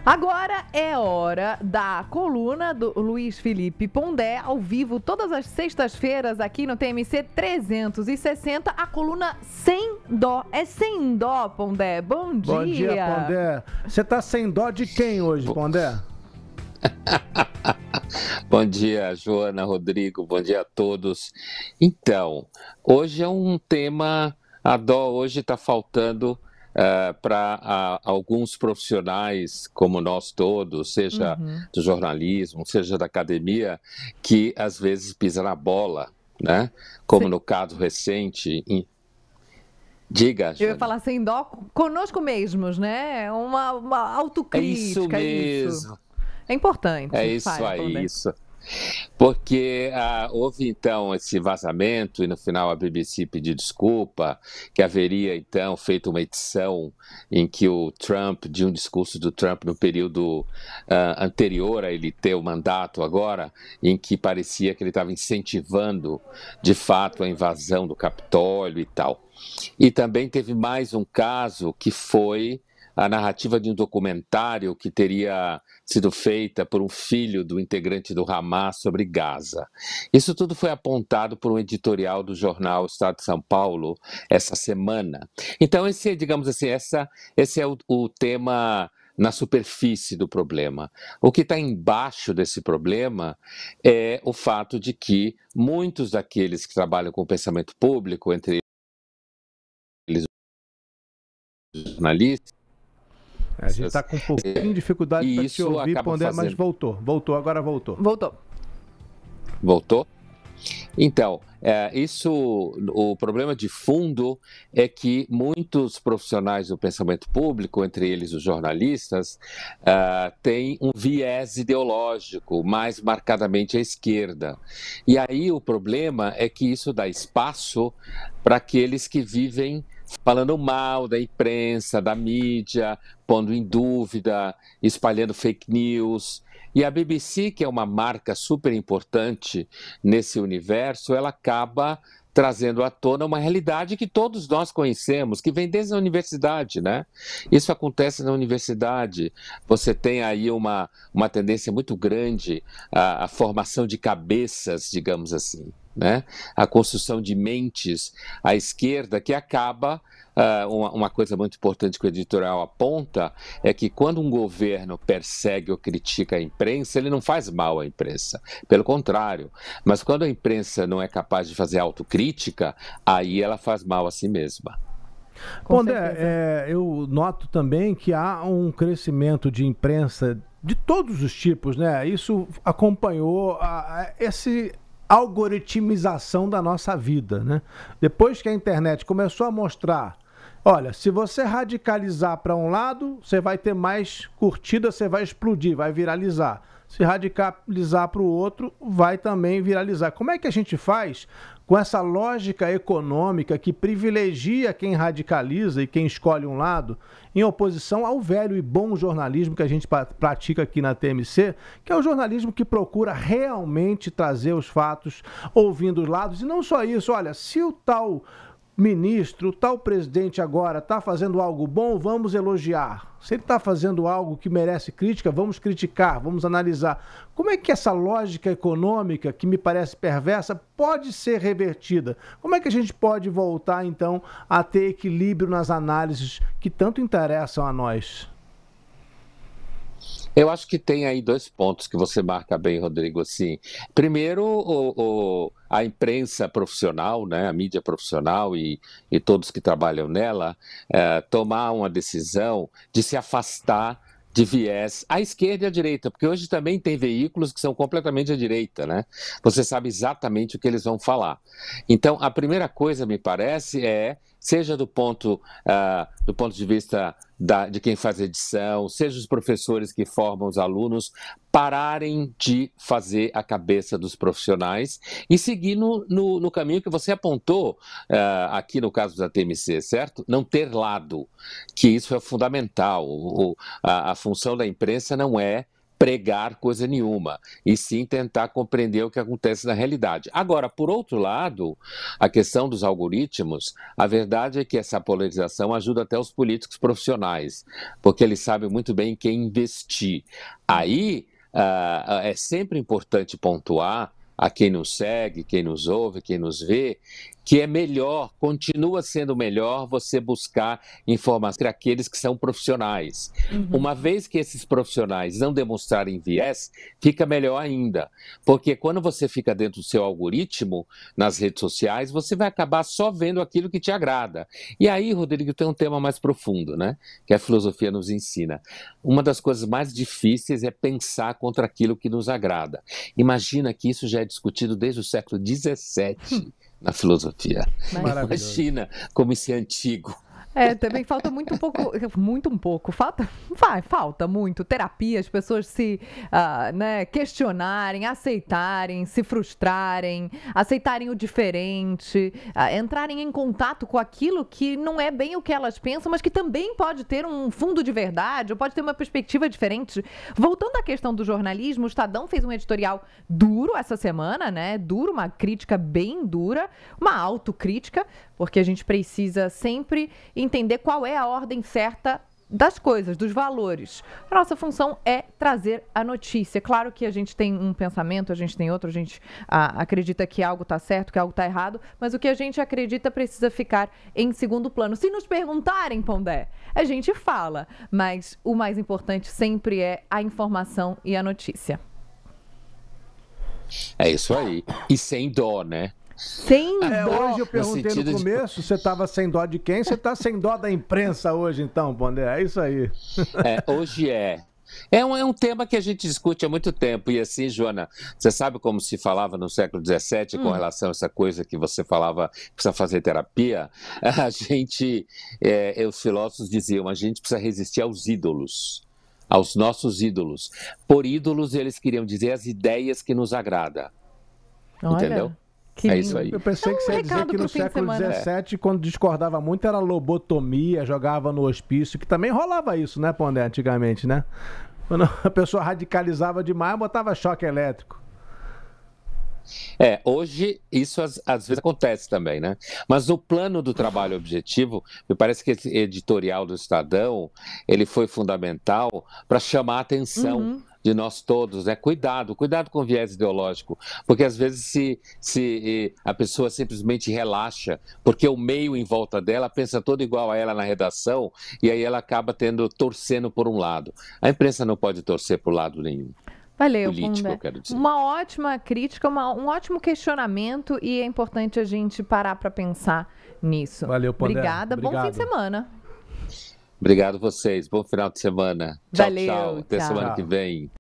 Agora é hora da coluna do Luiz Felipe Pondé, ao vivo, todas as sextas-feiras aqui no TMC 360, a coluna Sem Dó. É sem dó, Pondé. Bom dia. Bom dia, Pondé. Você tá sem dó de quem hoje, Pondé? Bom dia, Joana, Rodrigo, bom dia a todos. Então, hoje é um tema, a dó hoje está faltando para alguns profissionais, como nós todos, seja do jornalismo, seja da academia, que às vezes pisa na bola, né? Como no caso recente. Diga, Joana. Eu ia falar sem dó conosco mesmos, né? Uma autocrítica. É isso mesmo. É importante. É isso aí, isso. Porque houve então esse vazamento e no final a BBC pediu desculpa, que haveria então feito uma edição em que o Trump, de um discurso do Trump no período anterior a ele ter o mandato agora, em que parecia que ele estava incentivando de fato a invasão do Capitólio e tal. E também teve mais um caso que foi a narrativa de um documentário que teria sido feita por um filho do integrante do Hamas sobre Gaza. Isso tudo foi apontado por um editorial do jornal Estado de São Paulo essa semana. Então, digamos assim, esse é o tema na superfície do problema. O que está embaixo desse problema é o fato de que muitos daqueles que trabalham com o pensamento público, entre eles jornalistas, a gente está com um pouquinho de dificuldade para te ouvir, Pondé, mas voltou, agora voltou. Voltou? Então, o problema de fundo é que muitos profissionais do pensamento público, entre eles os jornalistas, têm um viés ideológico, mais marcadamente à esquerda. E aí o problema é que isso dá espaço para aqueles que vivem falando mal da imprensa, da mídia, pondo em dúvida, espalhando fake news. E a BBC, que é uma marca super importante nesse universo, ela acaba trazendo à tona uma realidade que todos nós conhecemos, que vem desde a universidade, né? Isso acontece na universidade. Você tem aí uma tendência muito grande à formação de cabeças, digamos assim, né? A construção de mentes à esquerda que acaba. Uma coisa muito importante que o editorial aponta é que quando um governo persegue ou critica a imprensa, ele não faz mal à imprensa, pelo contrário. Mas quando a imprensa não é capaz de fazer autocrítica, aí ela faz mal a si mesma. Pondé, eu noto também que há um crescimento de imprensa de todos os tipos, né? Isso acompanhou esse algoritmização da nossa vida, né? Depois que a internet começou a mostrar, olha, se você radicalizar para um lado, você vai ter mais curtida, você vai explodir, vai viralizar. Se radicalizar para o outro, vai também viralizar. Como é que a gente faz com essa lógica econômica que privilegia quem radicaliza e quem escolhe um lado, em oposição ao velho e bom jornalismo que a gente pratica aqui na TMC, que é o jornalismo que procura realmente trazer os fatos, ouvindo os lados, e não só isso, olha, se o tal ministro, o tal presidente agora está fazendo algo bom, vamos elogiar. Se ele está fazendo algo que merece crítica, vamos criticar, vamos analisar. Como é que essa lógica econômica, que me parece perversa, pode ser revertida? Como é que a gente pode voltar, então, a ter equilíbrio nas análises que tanto interessam a nós? Eu acho que tem aí dois pontos que você marca bem, Rodrigo. Assim, primeiro, a imprensa profissional, né, a mídia profissional e todos que trabalham nela, tomar uma decisão de se afastar de viés à esquerda e à direita, porque hoje também tem veículos que são completamente à direita, né? Você sabe exatamente o que eles vão falar. Então, a primeira coisa, me parece, seja do ponto de vista de quem faz edição, seja os professores que formam os alunos, pararem de fazer a cabeça dos profissionais e seguir no caminho que você apontou aqui no caso da TMC, certo? Não ter lado, que isso é fundamental. A função da imprensa não é pregar coisa nenhuma, e sim tentar compreender o que acontece na realidade. Agora, por outro lado, a questão dos algoritmos, a verdade é que essa polarização ajuda até os políticos profissionais, porque eles sabem muito bem em quem investir. Aí, é sempre importante pontuar a quem nos segue, quem nos ouve, quem nos vê, que é melhor, continua sendo melhor você buscar informações para aqueles que são profissionais. Uma vez que esses profissionais não demonstrarem viés, fica melhor ainda. Porque quando você fica dentro do seu algoritmo nas redes sociais, você vai acabar só vendo aquilo que te agrada. E aí, Rodrigo, tem um tema mais profundo, né? Que a filosofia nos ensina. Uma das coisas mais difíceis é pensar contra aquilo que nos agrada. Imagina que isso já é discutido desde o século XVII. Na filosofia. Imagina como isso é antigo. Também falta muito um pouco, falta muito terapia, as pessoas se questionarem, aceitarem, se frustrarem, aceitarem o diferente, entrarem em contato com aquilo que não é bem o que elas pensam, mas que também pode ter um fundo de verdade, ou pode ter uma perspectiva diferente. Voltando à questão do jornalismo, o Estadão fez um editorial duro essa semana, né? Duro, uma crítica bem dura, uma autocrítica, porque a gente precisa sempre entender qual é a ordem certa das coisas, dos valores. A nossa função é trazer a notícia. Claro que a gente tem um pensamento, a gente tem outro, a gente acredita que algo está certo, que algo está errado, mas o que a gente acredita precisa ficar em segundo plano. Se nos perguntarem, Pondé, a gente fala, mas o mais importante sempre é a informação e a notícia. É isso aí. E sem dó, né? Sem dó. Hoje eu perguntei no começo, você estava sem dó de quem? Você está sem dó da imprensa hoje, então, Pondé? É isso aí. Hoje é. É um tema que a gente discute há muito tempo. E assim, Joana, você sabe como se falava no século XVII com relação a essa coisa que você falava, precisa fazer terapia? Os filósofos diziam, a gente precisa resistir aos ídolos, aos nossos ídolos. Por ídolos, eles queriam dizer as ideias que nos agradam. Entendeu? É isso aí. Eu pensei que você ia dizer que no século XVII, quando discordava muito, era lobotomia, jogava no hospício, que também rolava isso, né, Pondé, antigamente, né? Quando a pessoa radicalizava demais, botava choque elétrico. Hoje isso às vezes acontece também, né? Mas no plano do trabalho objetivo, me parece que esse editorial do Estadão, ele foi fundamental para chamar a atenção de nós todos, né? Cuidado com o viés ideológico, porque às vezes se a pessoa simplesmente relaxa, porque o meio em volta dela pensa todo igual a ela na redação, e aí ela acaba torcendo por um lado. A imprensa não pode torcer por lado nenhum. Valeu, político, eu quero dizer. Uma ótima crítica, um ótimo questionamento, e é importante a gente parar para pensar nisso. Valeu, Pondé. Obrigada, bom fim de semana. Obrigado vocês, bom final de semana. Tchau, Valeu, tchau. Até semana que vem.